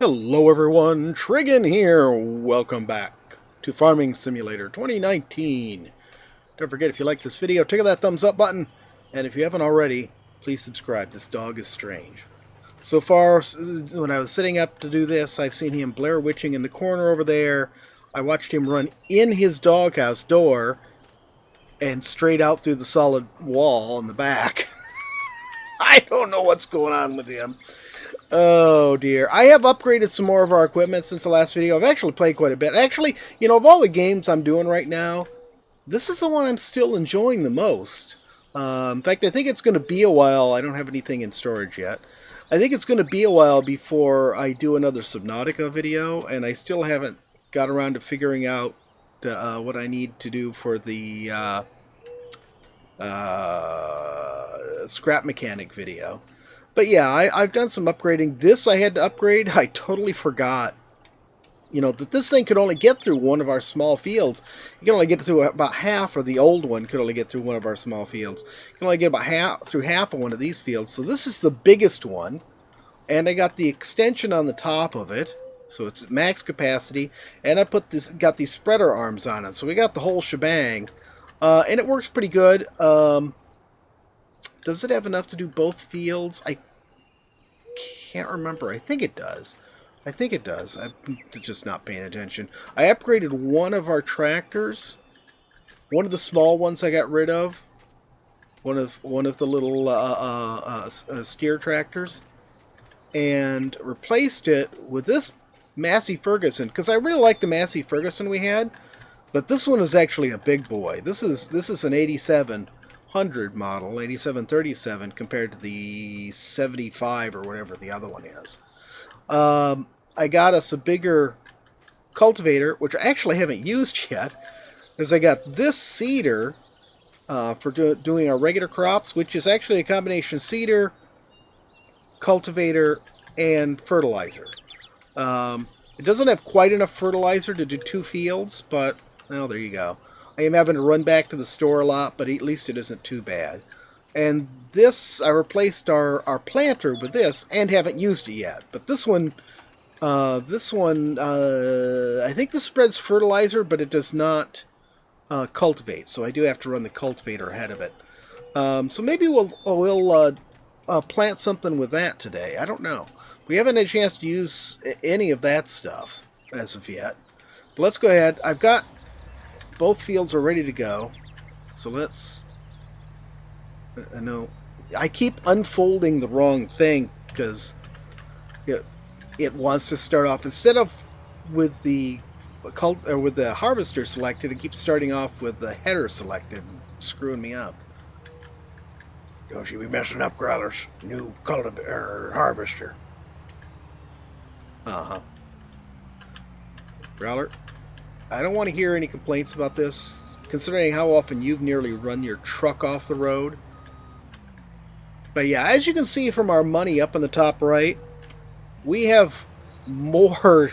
Hello everyone, Trigan here. Welcome back to Farming Simulator 2019. Don't forget, if you like this video, tickle that thumbs up button. And if you haven't already, please subscribe. This dog is strange. So far, when I was sitting up to do this, I've seen him Blair Witching in the corner over there. I watched him run in his doghouse door and straight out through the solid wall in the back. I don't know what's going on with him. Oh dear. I have upgraded some more of our equipment since the last video. I've actually played quite a bit. Actually, you know, of all the games I'm doing right now, this is the one I'm still enjoying the most. In fact, I think it's going to be a while. I don't have anything in storage yet. I think it's going to be a while before I do another Subnautica video, and I still haven't got around to figuring out what I need to do for the scrap mechanic video. But yeah, I've done some upgrading. This I had to upgrade. I totally forgot, you know, that this thing could only get through one of our small fields. You can only get through about half, or the old one could only get through one of our small fields. You can only get about through half of one of these fields. So this is the biggest one. And I got the extension on the top of it. So it's at max capacity. And I got these spreader arms on it. So we got the whole shebang. And it works pretty good. Does it have enough to do both fields? I can't remember. I think it does. I think it does. I'm just not paying attention. I upgraded one of our tractors. One of the small ones I got rid of. One of the little steer tractors. And replaced it with this Massey Ferguson. Because I really like the Massey Ferguson we had. But this one is actually a big boy. This is an 8700 model, 8737, compared to the 75 or whatever the other one is. I got us a bigger cultivator, which I actually haven't used yet, because I got this seeder for doing our regular crops, which is actually a combination seeder, cultivator, and fertilizer. It doesn't have quite enough fertilizer to do 2 fields, but, well, there you go. I am having to run back to the store a lot, but at least it isn't too bad. And this, I replaced our planter with this, and haven't used it yet. But this one, I think this spreads fertilizer, but it does not cultivate. So I do have to run the cultivator ahead of it. So maybe we'll plant something with that today. I don't know. We haven't had a chance to use any of that stuff as of yet. But let's go ahead. I've got both fields are ready to go. So let's... I know I keep unfolding the wrong thing because it wants to start off instead of with the harvester selected. It keeps starting off with the header selected, screwing me up. Don't you be messing up, Growler's new harvester. Growler, I don't want to hear any complaints about this, considering how often you've nearly run your truck off the road. But yeah, as you can see from our money up in the top right, we have more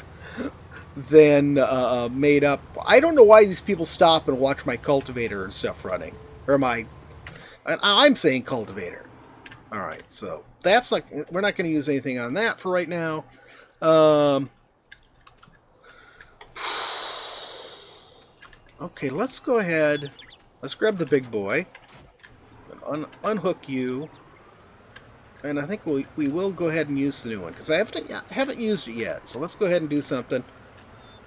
than made up. I don't know why these people stop and watch my cultivator and stuff running. Or I'm saying cultivator. Alright, so that's not, we're not going to use anything on that for right now. Okay, let's go ahead. Let's grab the big boy. Unhook you. And I think we will go ahead and use the new one, because I haven't used it yet. So let's go ahead and do something.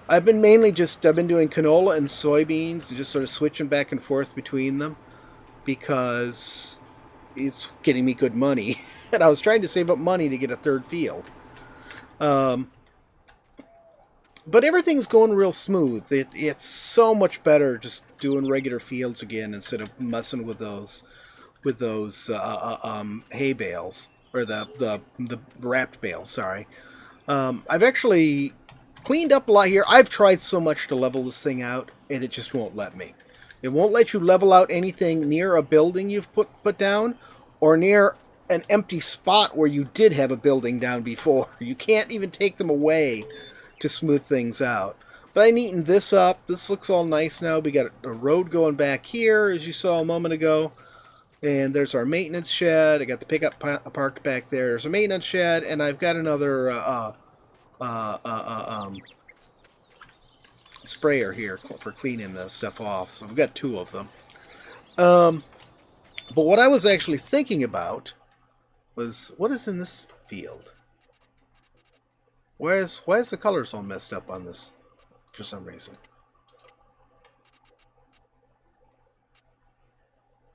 I've been doing canola and soybeans, and just sort of switching back and forth between them, because it's getting me good money. And I was trying to save up money to get a third field. But everything's going real smooth. It's so much better just doing regular fields again instead of messing with those hay bales, or the wrapped bales. Sorry. I've actually cleaned up a lot here. I've tried so much to level this thing out, and it just won't let me. It won't let you level out anything near a building you've put down, or near an empty spot where you did have a building down before. You can't even take them away to smooth things out. But I neatened this up. This looks all nice now. We got a road going back here, as you saw a moment ago. And there's our maintenance shed. I got the pickup parked back there. There's a maintenance shed, and I've got another uh, uh, uh, um, sprayer here for cleaning the stuff off. So we've got 2 of them. But what I was actually thinking about was, what is in this field? Why is the colors all messed up on this for some reason?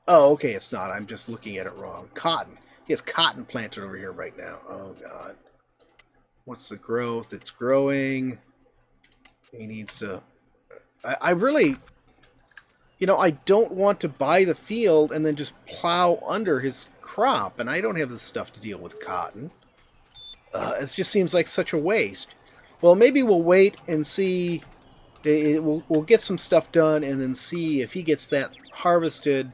Oh, okay, it's not. I'm just looking at it wrong. Cotton. He has cotton planted over here right now. Oh, God. What's the growth? It's growing. He needs to... I really... You know, I don't want to buy the field and then just plow under his crop, and I don't have the stuff to deal with cotton. It just seems like such a waste. Well, maybe we'll wait and see... We'll get some stuff done and then see if he gets that harvested,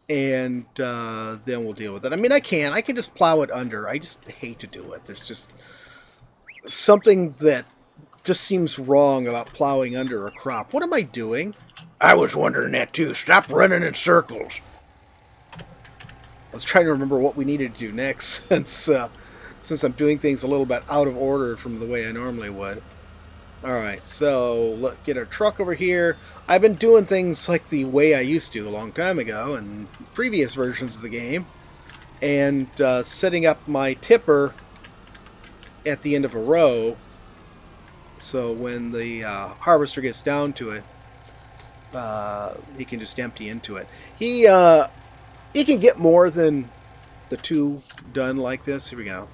and then we'll deal with it. I mean, I can just plow it under. I just hate to do it. There's just something that just seems wrong about plowing under a crop. What am I doing? I was wondering that too. Stop running in circles. I was trying to remember what we needed to do next, since I'm doing things a little bit out of order from the way I normally would. Alright, so let's get our truck over here. I've been doing things like the way I used to a long time ago in previous versions of the game, and setting up my tipper at the end of a row, so when the harvester gets down to it, he can just empty into it. He can get more than the 2 done like this. Here we go.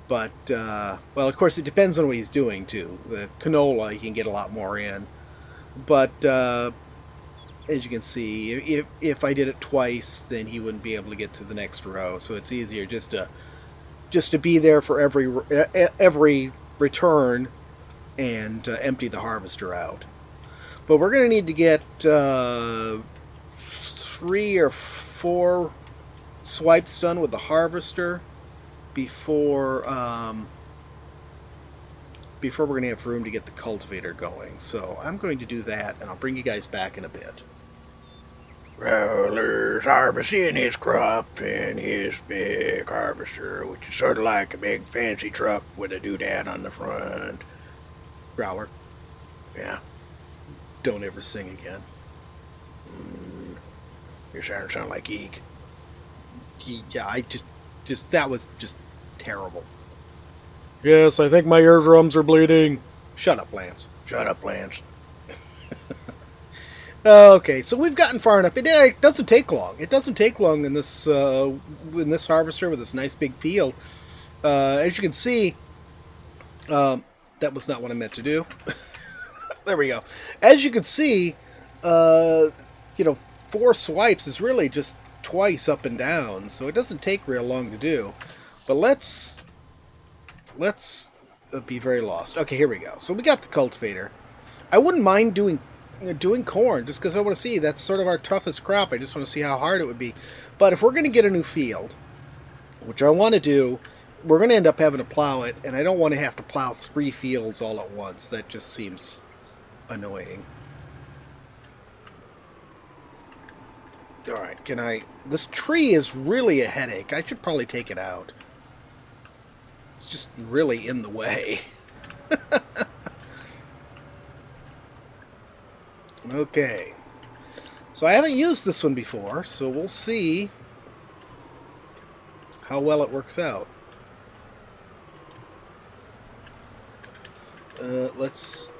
But, well, of course, it depends on what he's doing, too. The canola, he can get a lot more in. But, as you can see, if I did it twice, then he wouldn't be able to get to the next row. So it's easier just to be there for every return and empty the harvester out. But we're going to need to get 3 or 4 swipes done with the harvester before we're going to have room to get the cultivator going. So I'm going to do that, and I'll bring you guys back in a bit. Roller's harvesting his crop in his big harvester, which is sort of like a big fancy truck with a doodad on the front. Growler, Yeah. don't ever sing again. You're starting to sound like Eek. Yeah, that was just terrible. Yes, I think my eardrums are bleeding. Shut up, Lance. Shut up, Lance. Okay, so we've gotten far enough. It doesn't take long. It doesn't take long in this harvester with this nice big field. As you can see, that was not what I meant to do. There we go. As you can see, 4 swipes is really just twice up and down, so it doesn't take real long to do. But let's be very lost. Okay, here we go. So we got the cultivator. I wouldn't mind doing corn, just because I want to see. That's sort of our toughest crop. I just want to see how hard it would be. But if we're going to get a new field, which I want to do, we're going to end up having to plow it, and I don't want to have to plow 3 fields all at once. That just seems annoying. Alright, this tree is really a headache. I should probably take it out. It's just really in the way. Okay. So I haven't used this one before, so we'll see how well it works out. Let's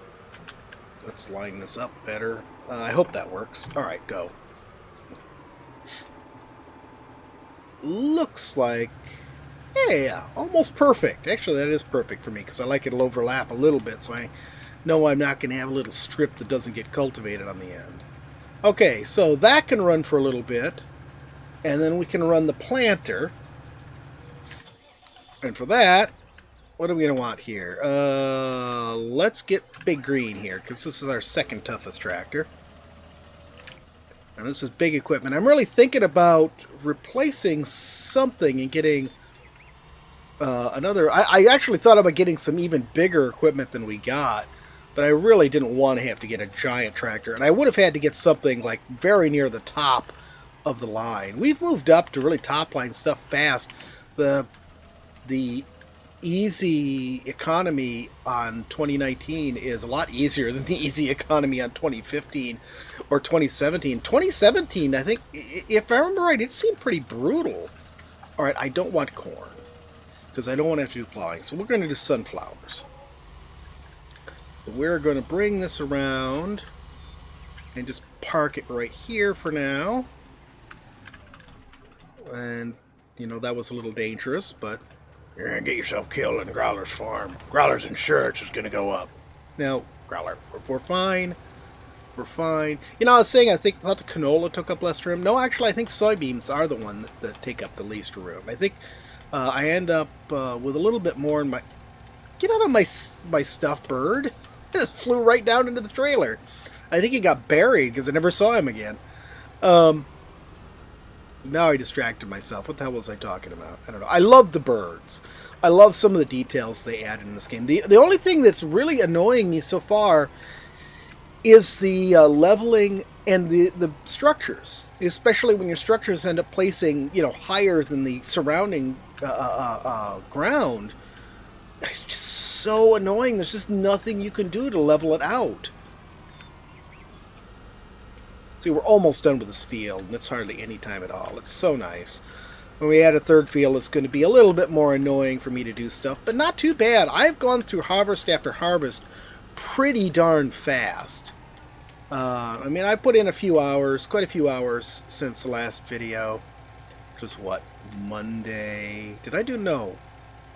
line this up better. I hope that works. Alright, go. Looks like... yeah, almost perfect. Actually, that is perfect for me, because I like it'll overlap a little bit, so I know I'm not going to have a little strip that doesn't get cultivated on the end. Okay, so that can run for a little bit, and then we can run the planter. And for that, what are we going to want here? Let's get Big Green here, because this is our second toughest tractor. And this is big equipment. I'm really thinking about replacing something and getting another... I actually thought about getting some even bigger equipment than we got, but I really didn't want to have to get a giant tractor. And I would have had to get something like very near the top of the line. We've moved up to really top line stuff fast. The easy economy on 2019 is a lot easier than the easy economy on 2015 or 2017. 2017, I think, if I remember right, it seemed pretty brutal. All right, I don't want corn because I don't want to have to do plowing, so we're going to do sunflowers. We're going to bring this around and just park it right here for now. And, you know, that was a little dangerous, but You're gonna get yourself killed in Growler's farm. Growler's insurance is gonna go up. now, Growler, we're fine. We're fine. You know, I was saying I thought the canola took up less room. No, actually, I think soybeans are the one that take up the least room. I think I end up with a little bit more in my... Get out of my stuffed bird. Just flew right down into the trailer. I think he got buried because I never saw him again. Now I distracted myself. What the hell was I talking about? I don't know. I love the birds. I love some of the details they added in this game. The only thing that's really annoying me so far is the leveling and the structures, especially when your structures end up placing, you know, higher than the surrounding ground. It's just so annoying. There's just nothing you can do to level it out. See, we're almost done with this field, and it's hardly any time at all. It's so nice. When we add a third field, it's going to be a little bit more annoying for me to do stuff, but not too bad. I've gone through harvest after harvest pretty darn fast. I mean, I put in a few hours, quite a few hours since the last video, which was what, Monday? Did I do no?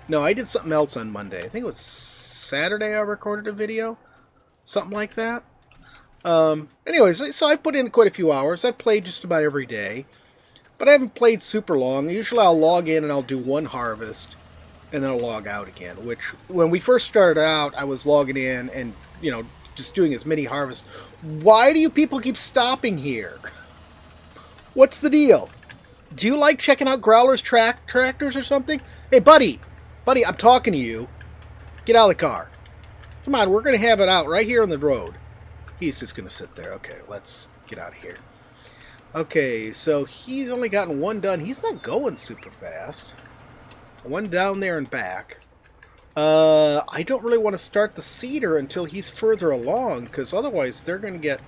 No, I did something else on Monday. I think it was Saturday I recorded a video, something like that. Anyways, so I put in quite a few hours. I played just about every day, but I haven't played super long. Usually I'll log in and I'll do one harvest, and then I'll log out again, which when we first started out, I was logging in and, you know, just doing as many harvests. Why do you people keep stopping here? What's the deal? Do you like checking out Growler's tractors or something? Hey, buddy, I'm talking to you. Get out of the car. Come on, we're going to have it out right here on the road. He's just going to sit there. Okay, let's get out of here. Okay, so he's only gotten one done. He's not going super fast. One down there and back. I don't really want to start the seeder until he's further along, because otherwise they're going to get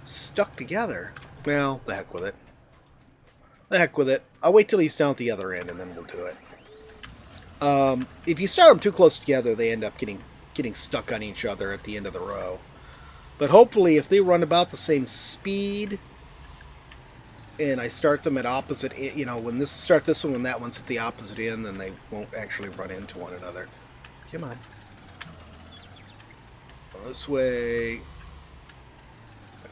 stuck together. Well, the heck with it. The heck with it. I'll wait till he's down at the other end, and then we'll do it. If you start them too close together, they end up getting stuck on each other at the end of the row. But hopefully, if they run about the same speed, and I start them at opposite, you know, when start this one when that one's at the opposite end, then they won't actually run into one another. Come on. This way.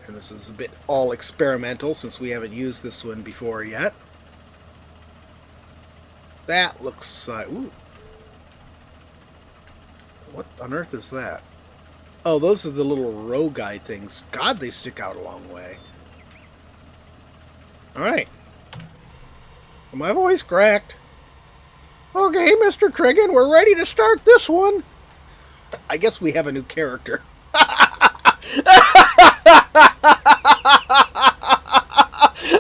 And this is a bit all experimental since we haven't used this one before yet. That looks ooh. What on earth is that? Oh, those are the little row guide things. God, they stick out a long way. Alright. My voice cracked. Okay, Mr. Trigan, we're ready to start this one. I guess we have a new character.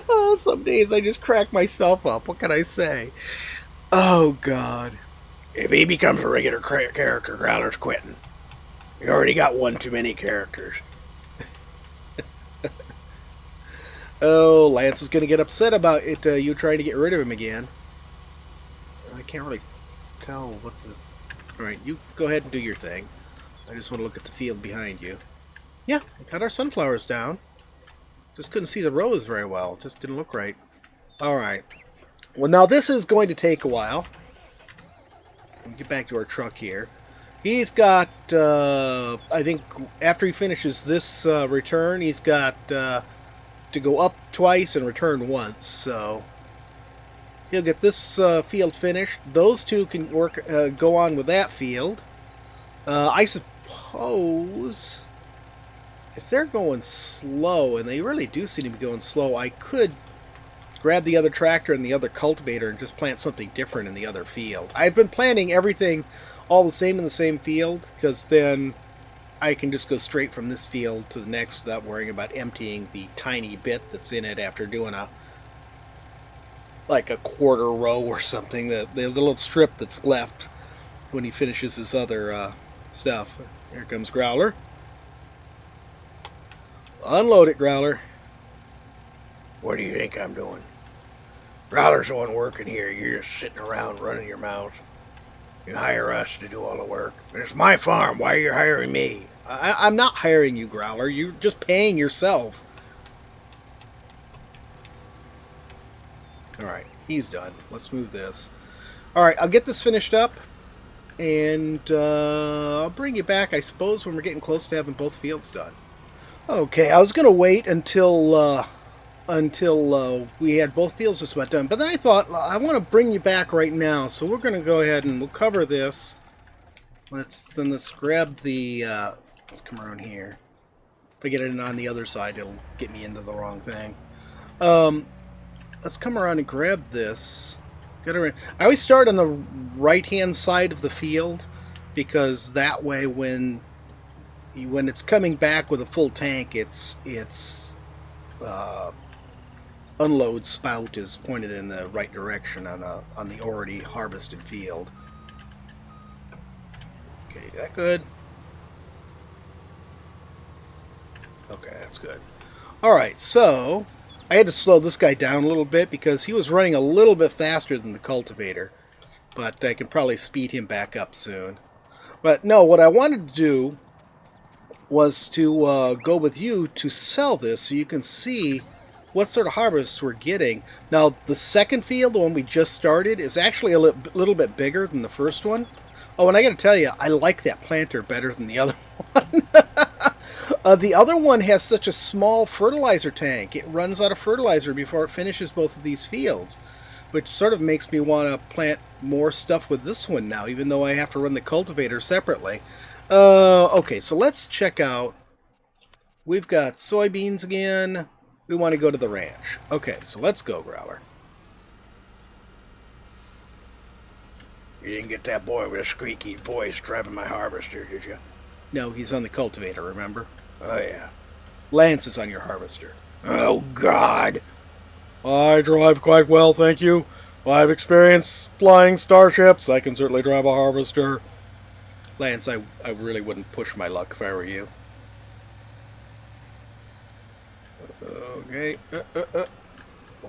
Oh, some days I just crack myself up. What can I say? Oh, God. If he becomes a regular character, Growler's quitting. You already got one too many characters. Oh, Lance is going to get upset about it, you trying to get rid of him again. I can't really tell what the... Alright, you go ahead and do your thing. I just want to look at the field behind you. Yeah, we got our sunflowers down. Just couldn't see the rows very well. It just didn't look right. Alright. Well, now this is going to take a while. We'll get back to our truck here. He's got, I think, after he finishes this return, he's got to go up twice and return once. So he'll get this field finished. Those two can go on with that field. I suppose if they're going slow, and they really do seem to be going slow, I could grab the other tractor and the other cultivator and just plant something different in the other field. I've been planting everything all the same in the same field, because then I can just go straight from this field to the next without worrying about emptying the tiny bit that's in it after doing like a quarter row or something, the little strip that's left when he finishes his other stuff. Here comes Growler. Unload it, Growler. What do you think I'm doing? Growler's the one working here. You're just sitting around running your mouth. You hire us to do all the work. But it's my farm. Why are you hiring me? I'm not hiring you, Growler. You're just paying yourself. Alright, he's done. Let's move this. Alright, I'll get this finished up. And I'll bring you back, I suppose, when we're getting close to having both fields done. Okay, I was going to wait until we had both fields just about done. But then I thought, I want to bring you back right now. So we're going to go ahead and we'll cover this. Let's grab the... let's come around here. If I get it on the other side, it'll get me into the wrong thing. Let's come around and grab this. I always start on the right-hand side of the field, because that way when it's coming back with a full tank, its unload spout is pointed in the right direction on the already harvested field. Okay, that good? Okay, that's good. Alright, so I had to slow this guy down a little bit because he was running a little bit faster than the cultivator. But I can probably speed him back up soon. But no, what I wanted to do was to go with you to sell this so you can see what sort of harvests we're getting. Now, the second field, the one we just started, is actually a little bit bigger than the first one. Oh, and I got to tell you, I like that planter better than the other one. The other one has such a small fertilizer tank. It runs out of fertilizer before it finishes both of these fields, which sort of makes me want to plant more stuff with this one now, even though I have to run the cultivator separately. Okay, so let's check out. We've got soybeans again. We want to go to the ranch. Okay, so let's go, Growler. You didn't get that boy with a squeaky voice driving my harvester, did you? No, he's on the cultivator, remember? Oh, yeah. Lance is on your harvester. Oh, God. I drive quite well, thank you. I've experienced flying starships. I can certainly drive a harvester. Lance, I really wouldn't push my luck if I were you. Okay.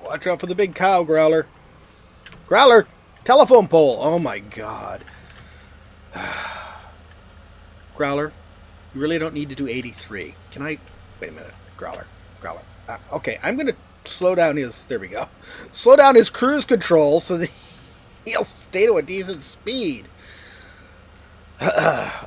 Watch out for the big cow, Growler. Growler! Telephone pole! Oh, my God. Growler, you really don't need to do 83. Can I... Wait a minute. Growler. Okay, I'm going to slow down his... There we go. Slow down his cruise control so that he'll stay to a decent speed.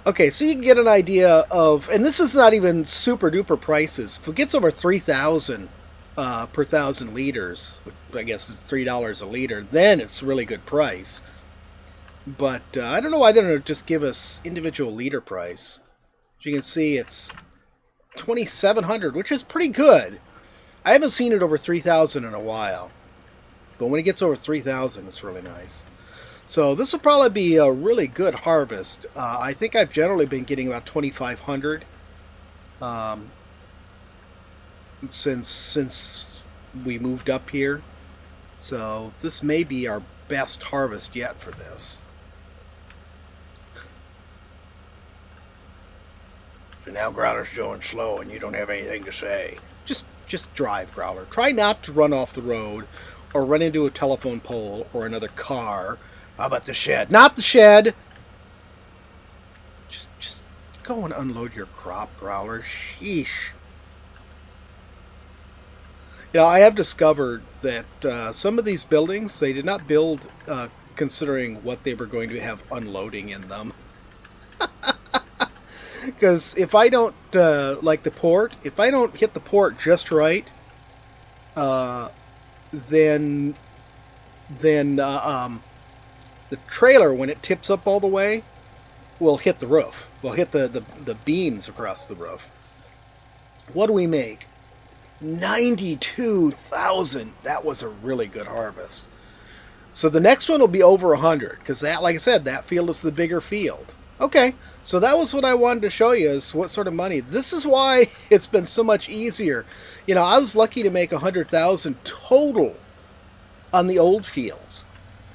Okay, so you can get an idea of... And this is not even super-duper prices. If it gets over 3,000 per 1,000 liters, I guess it's $3 a liter, then it's a really good price. But I don't know why they don't just give us individual liter price. As you can see, it's 2,700, which is pretty good. I haven't seen it over 3,000 in a while. But when it gets over 3,000, it's really nice. So this will probably be a really good harvest. I think I've generally been getting about 2,500 since we moved up here. So this may be our best harvest yet for this. So now Growler's going slow and you don't have anything to say. Just drive, Growler. Try not to run off the road or run into a telephone pole or another car. How about the shed? Not the shed! Just go and unload your crop, Growler. Sheesh. You know, I have discovered that some of these buildings, they did not build considering what they were going to have unloading in them. Because if I don't, like the port, if I don't hit the port just right, then the trailer, when it tips up all the way, will hit the roof. Will hit the beams across the roof. What do we make? 92,000. That was a really good harvest. So the next one will be over 100, because that, like I said, that field is the bigger field. Okay, so that was what I wanted to show you, is what sort of money. This is why it's been so much easier. You know, I was lucky to make 100,000 total on the old fields.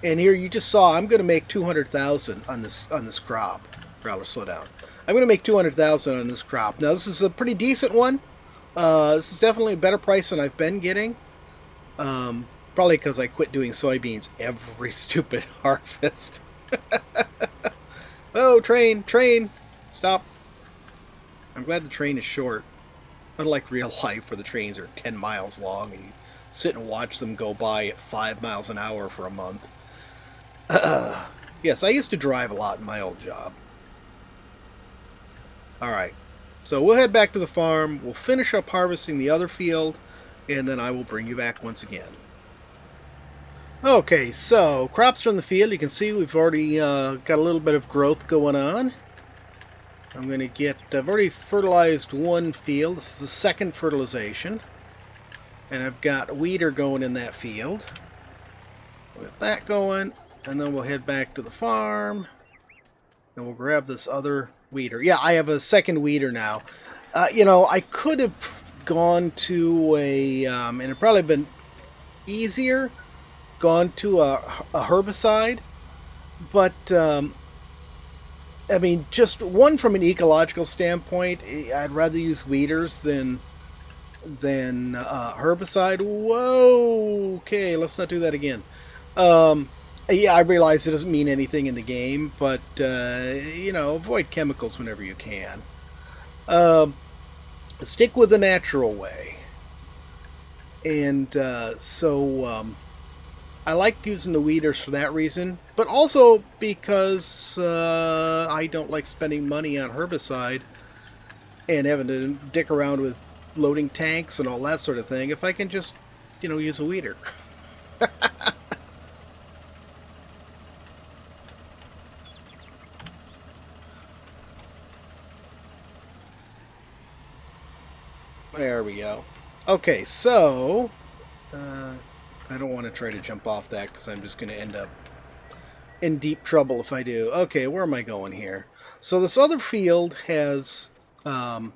And here you just saw I'm going to make 200,000 on this crop. Growler, slow down. I'm going to make 200,000 on this crop. Now this is a pretty decent one. This is definitely a better price than I've been getting. Probably because I quit doing soybeans every stupid harvest. Oh, train, stop. I'm glad the train is short. Unlike real life where the trains are 10 miles long and you sit and watch them go by at 5 miles an hour for a month. Yes, I used to drive a lot in my old job. Alright, so we'll head back to the farm, we'll finish up harvesting the other field, and then I will bring you back once again. Okay, so crops from the field, you can see we've already got a little bit of growth going on. I've already fertilized one field, this is the second fertilization. And I've got weeder going in that field. We'll get that going, and then we'll head back to the farm. And we'll grab this other weeder. Yeah, I have a second weeder now. I could have gone to and it'd probably been easier, gone to a herbicide. But, I mean, just one from an ecological standpoint, I'd rather use weeders than herbicide. Whoa, okay, let's not do that again. Yeah, I realize it doesn't mean anything in the game, but avoid chemicals whenever you can. Stick with the natural way. And I like using the weeders for that reason, but also because I don't like spending money on herbicide and having to dick around with loading tanks and all that sort of thing if I can just, use a weeder. There we go. Okay, so I don't want to try to jump off that because I'm just going to end up in deep trouble if I do. Okay, where am I going here? So this other field has got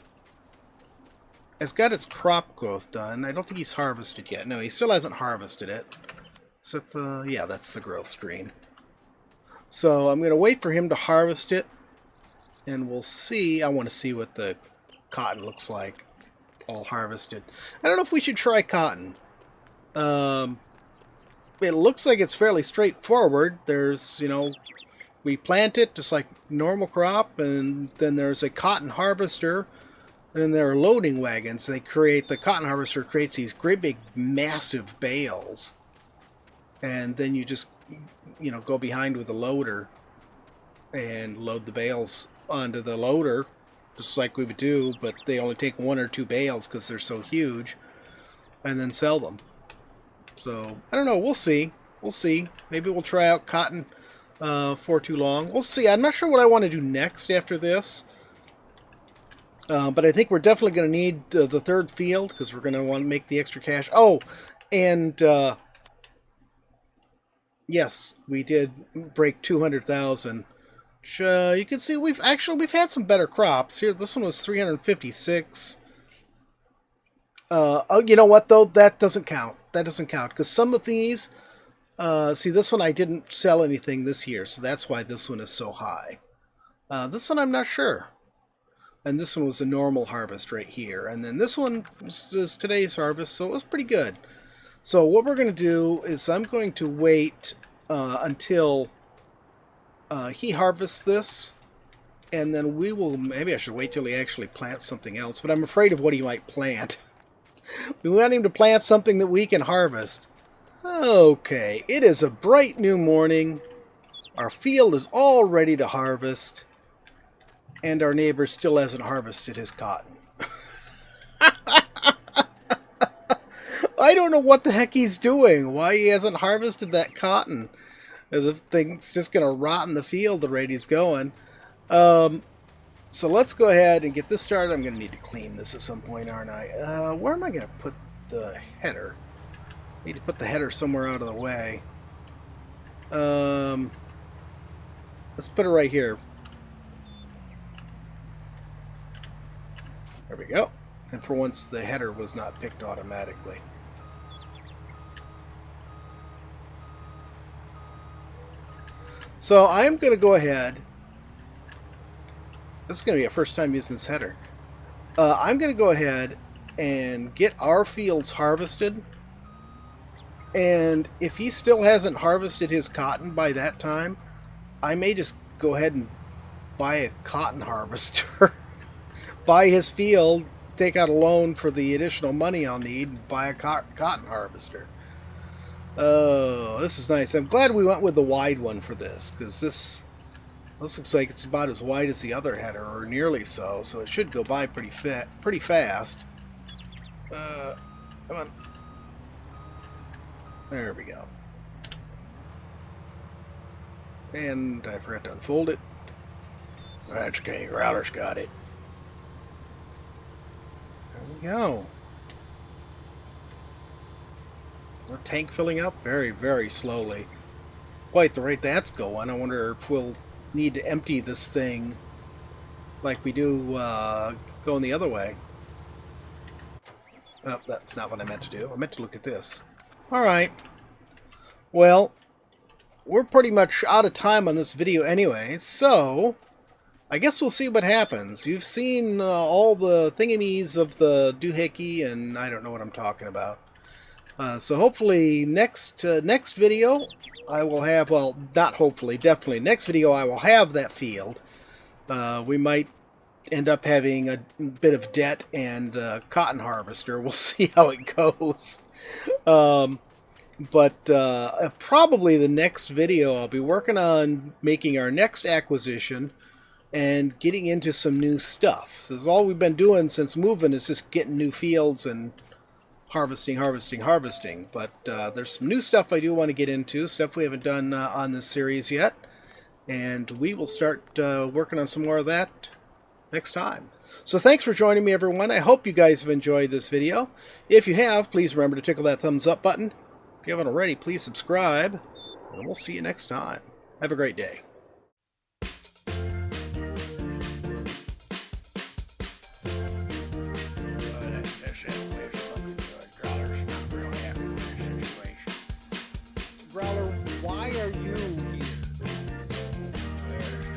its crop growth done. I don't think he's harvested yet. No, he still hasn't harvested it. So that's that's the growth screen. So I'm going to wait for him to harvest it, and we'll see. I want to see what the cotton looks like all harvested. I don't know if we should try cotton. It looks like it's fairly straightforward. There's, we plant it just like normal crop, and then there's a cotton harvester. Then there are loading wagons. The cotton harvester creates these great big massive bales. And then you just, go behind with a loader and load the bales onto the loader, just like we would do, but they only take 1 or 2 bales because they're so huge, and then sell them. So, I don't know. We'll see. We'll see. Maybe we'll try out cotton for too long. We'll see. I'm not sure what I want to do next after this. But I think we're definitely going to need the third field because we're going to want to make the extra cash. Oh, and yes, we did break 200,000. Which, you can see we've had some better crops here. This one was 356. Oh, you know what though? That doesn't count. That doesn't count because some of these. See, this one I didn't sell anything this year, so that's why this one is so high. This one I'm not sure. And this one was a normal harvest right here. And then this one is today's harvest, so it was pretty good. So what we're going to do is I'm going to wait until he harvests this. And then we will... Maybe I should wait till he actually plants something else. But I'm afraid of what he might plant. We want him to plant something that we can harvest. Okay, it is a bright new morning. Our field is all ready to harvest. And our neighbor still hasn't harvested his cotton. I don't know what the heck he's doing. Why he hasn't harvested that cotton. The thing's just going to rot in the field the rate he's going. So let's go ahead and get this started. I'm going to need to clean this at some point, aren't I? Where am I going to put the header? I need to put the header somewhere out of the way. Let's put it right here. There we go. And for once, the header was not picked automatically. So I'm going to go ahead. This is going to be a first time using this header. I'm going to go ahead and get our fields harvested. And if he still hasn't harvested his cotton by that time, I may just go ahead and buy a cotton harvester. Buy his field, take out a loan for the additional money I'll need, and buy a cotton harvester. Oh, this is nice. I'm glad we went with the wide one for this, because this looks like it's about as wide as the other header, or nearly so, so it should go by pretty fast. Come on. There we go. And I forgot to unfold it. That's okay. Growler's got it. There we go. Our tank filling up very, very slowly. Boy, at the rate that's going, I wonder if we'll need to empty this thing like we do going the other way. Oh, that's not what I meant to do. I meant to look at this. Alright. Well, we're pretty much out of time on this video anyway, so I guess we'll see what happens. You've seen all the thingamies of the doohickey, and I don't know what I'm talking about. So hopefully next video I will have, well, not hopefully, definitely, next video I will have that field. We might end up having a bit of debt and cotton harvester. We'll see how it goes. But probably the next video I'll be working on making our next acquisition and getting into some new stuff. So this is all we've been doing since moving, is just getting new fields and harvesting. But there's some new stuff I do want to get into, stuff we haven't done on this series yet, and we will start working on some more of that next time. So thanks for joining me, everyone. I hope you guys have enjoyed this video. If you have, please remember to tickle that thumbs up button. If you haven't already, please subscribe, and we'll see you next time. Have a great day. Growler, why are you here?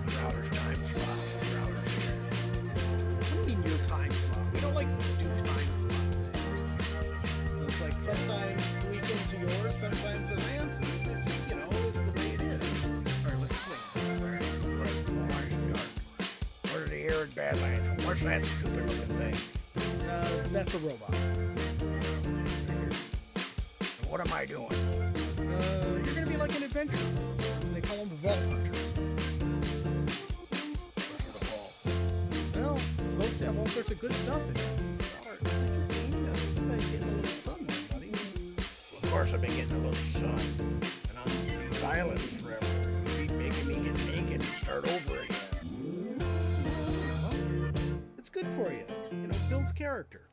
Growler's time slot. Growler's here. What do you mean your time slot? We don't like to do time slot things. It's like sometimes weekends are yours, sometimes they're Lance's. It's just, you know, it's the way it is. Alright, let's swing. Where's the arid Badlands? What's that stupid looking thing? That's a robot. And what am I doing? You're gonna be like an adventurer. They call them vault hunters. What's the ball? Well, it's supposed to have all sorts of good stuff in it. Is it just me? You've been getting a little sun there, buddy. Well, of course I've been getting a little sun. And on these islands forever. You keep making me get naked and start over again. Well, it's good for you. You know, it builds character.